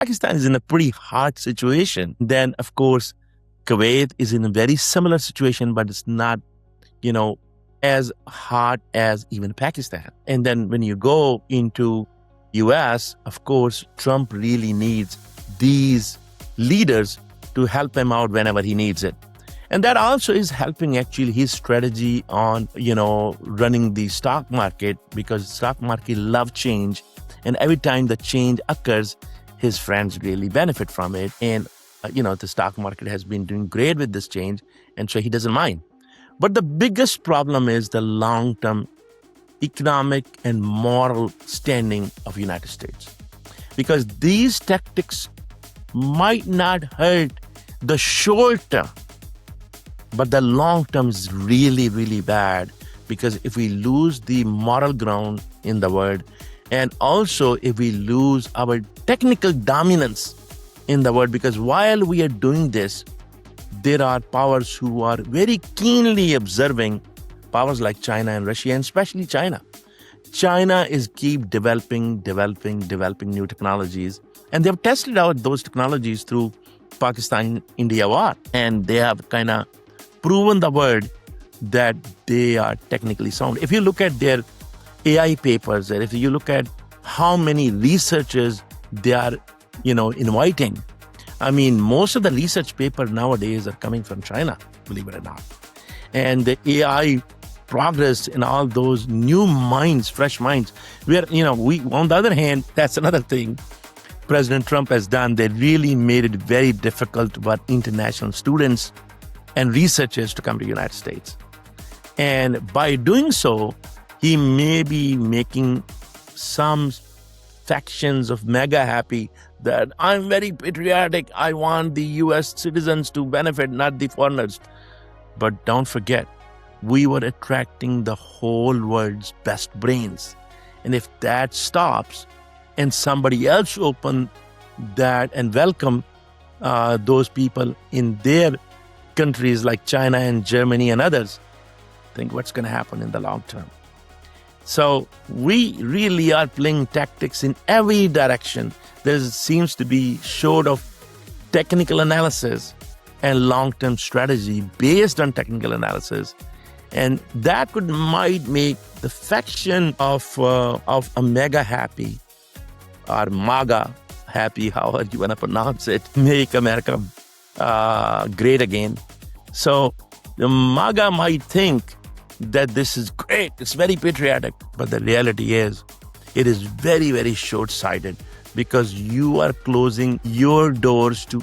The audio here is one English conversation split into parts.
Pakistan is in a pretty hard situation. Then, of course, Kuwait is in a very similar situation, but it's not, as hard as even Pakistan. And then when you go into US, of course, Trump really needs these leaders to help him out whenever he needs it. And that also is helping actually his strategy on, running the stock market, because stock market love change. And every time the change occurs, his friends really benefit from it. And, the stock market has been doing great with this change. And so he doesn't mind. But the biggest problem is the long-term economic and moral standing of the United States. Because these tactics might not hurt the short term, but the long term is really, really bad. Because if we lose the moral ground in the world, and also if we lose our technical dominance in the world, because while we are doing this, there are powers who are very keenly observing, powers like China and Russia, and especially China. China is keep developing new technologies. And they've tested out those technologies through Pakistan-India war. And they have kind of proven the world that they are technically sound. If you look at their AI papers, and if you look at how many researchers they are, inviting, I mean, most of the research papers nowadays are coming from China, believe it or not. And the AI progress in all those new minds, fresh minds, where, on the other hand, that's another thing President Trump has done. They really made it very difficult for international students and researchers to come to the United States. And by doing so, he may be making some factions of mega happy that I'm very patriotic. I want the US citizens to benefit, not the foreigners. But don't forget, we were attracting the whole world's best brains. And if that stops and somebody else open that and welcome those people in their countries like China and Germany and others, think what's going to happen in the long term. So we really are playing tactics in every direction. There seems to be short of technical analysis and long-term strategy based on technical analysis. And that might make the faction of a mega happy or MAGA happy, however you want to pronounce it, make America great again. So the MAGA might think that this is great, it's very patriotic, but the reality is it is very, very short-sighted, because you are closing your doors to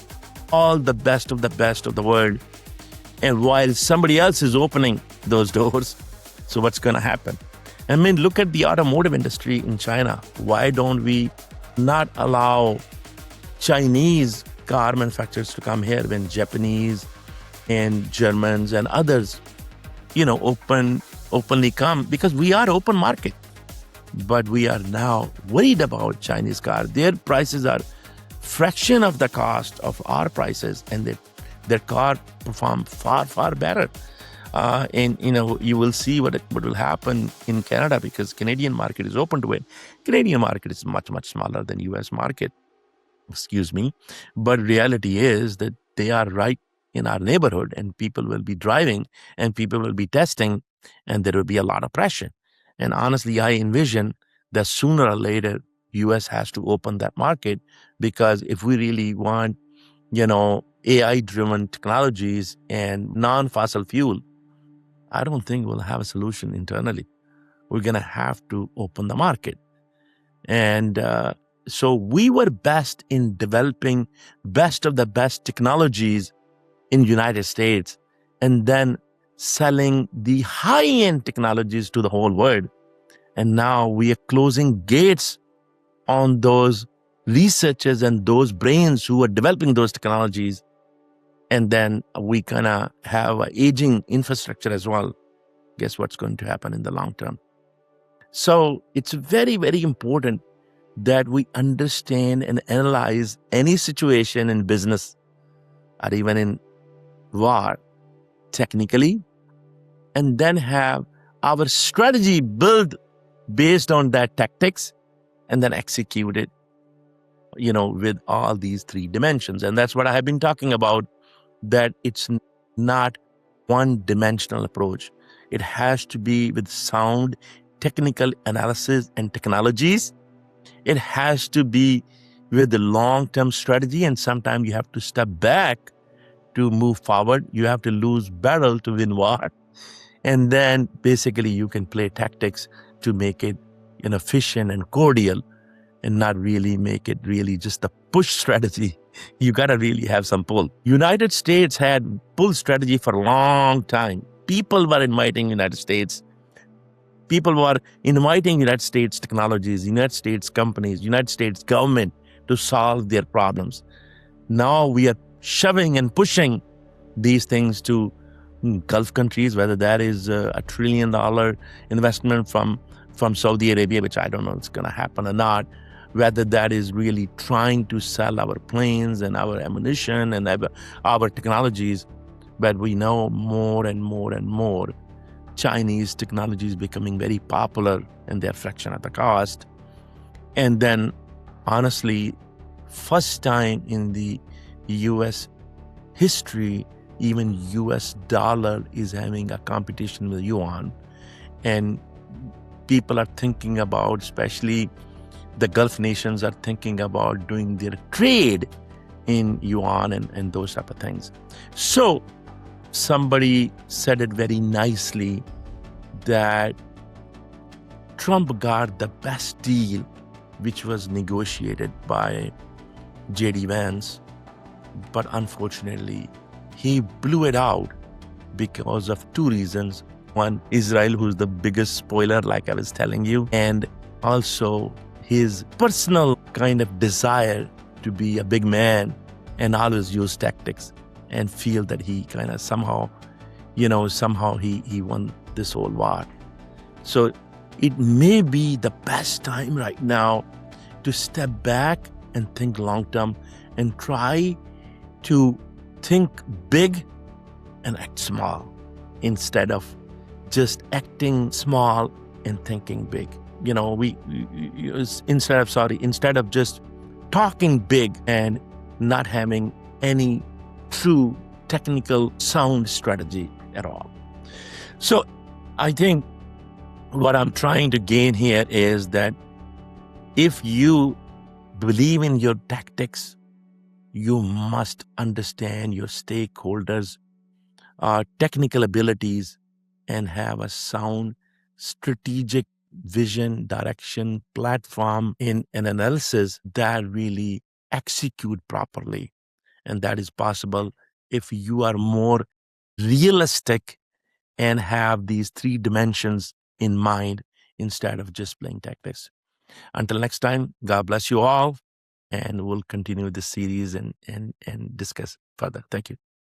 all the best of the world. And while somebody else is opening those doors, so what's going to happen? I mean, look at the automotive industry in China. Why don't we not allow Chinese car manufacturers to come here when Japanese and Germans and others, openly come? Because we are open market. But we are now worried about Chinese cars. Their prices are fraction of the cost of our prices, and their car perform far, far better. And you will see what will happen in Canada, because Canadian market is open to it. Canadian market is much, much smaller than US market. But reality is that they are right in our neighborhood, and people will be driving and people will be testing, and there will be a lot of pressure. And honestly, I envision that sooner or later, US has to open that market, because if we really want, AI-driven technologies and non-fossil fuel, I don't think we'll have a solution internally. We're going to have to open the market. And so we were best in developing best of the best technologies in the United States, and then selling the high-end technologies to the whole world. And now we are closing gates on those researchers and those brains who are developing those technologies. And then we kind of have an aging infrastructure as well. Guess what's going to happen in the long term? So it's very, very important that we understand and analyze any situation in business or even in war technically, and then have our strategy built based on that tactics, and then execute it with all these three dimensions. And that's what I have been talking about, that it's not one-dimensional approach. It has to be with sound technical analysis and technologies. It has to be with the long-term strategy, and sometimes you have to step back to move forward. You have to lose battle to win war. And then basically you can play tactics to make it efficient and cordial, and not really make it really just a push strategy. You got to really have some pull. United States had pull strategy for a long time. People were inviting United States. People were inviting United States technologies, United States companies, United States government to solve their problems. Now we are shoving and pushing these things to Gulf countries, whether that is a $1 trillion investment from Saudi Arabia, which I don't know if it's going to happen or not, whether that is really trying to sell our planes and our ammunition and our technologies. But we know more and more and more Chinese technology is becoming very popular, and they're a fraction of the cost. And then, honestly, first time in the U.S. history, even U.S. dollar is having a competition with yuan. And people are thinking about, especially the Gulf nations are thinking about doing their trade in yuan and those type of things. So somebody said it very nicely that Trump got the best deal, which was negotiated by J.D. Vance, but unfortunately, he blew it out because of two reasons. One, Israel, who's the biggest spoiler, like I was telling you, and also his personal kind of desire to be a big man and always use tactics and feel that he kind of somehow he won this whole war. So it may be the best time right now to step back and think long term and try to think big and act small instead of just acting small and thinking big. Instead of just talking big and not having any true technical sound strategy at all. So I think what I'm trying to gain here is that if you believe in your tactics, you must understand your stakeholders' technical abilities and have a sound strategic vision, direction, platform in an analysis that really execute properly. And that is possible if you are more realistic and have these three dimensions in mind instead of just playing tactics. Until next time, God bless you all, and we'll continue this series and discuss further. Thank you.